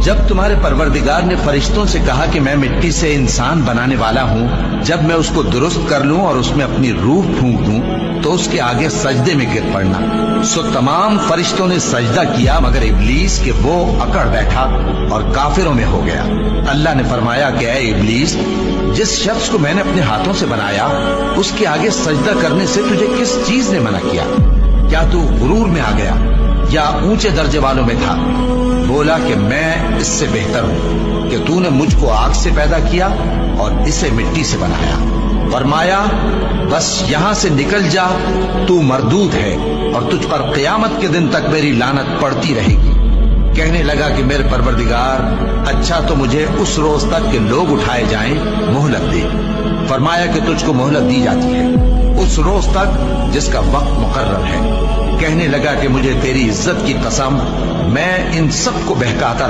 جب تمہارے پروردگار نے فرشتوں سے کہا کہ میں مٹی سے انسان بنانے والا ہوں، جب میں اس کو درست کر لوں اور اس میں اپنی روح پھونک دوں تو اس کے آگے سجدے میں گر پڑنا، سو تمام فرشتوں نے سجدہ کیا مگر ابلیس کہ وہ اکڑ بیٹھا اور کافروں میں ہو گیا۔ اللہ نے فرمایا کہ اے ابلیس، جس شخص کو میں نے اپنے ہاتھوں سے بنایا اس کے آگے سجدہ کرنے سے تجھے کس چیز نے منع کیا؟ کیا تو غرور میں آ گیا یا اونچے درجے والوں میں تھا؟ بولا کہ میں اس سے بہتر ہوں کہ تو نے مجھ کو آگ سے پیدا کیا اور اسے مٹی سے بنایا۔ فرمایا بس یہاں سے نکل جا، تو مردود ہے اور تجھ پر قیامت کے دن تک میری لعنت پڑتی رہے گی۔ کہنے لگا کہ میرے پروردگار، اچھا تو مجھے اس روز تک کہ لوگ اٹھائے جائیں مہلت دے۔ فرمایا کہ تجھ کو مہلت دی جاتی ہے اس روز تک جس کا وقت مقرر ہے۔ کہنے لگا کہ مجھے تیری عزت کی قسم، میں ان سب کو بہکاتا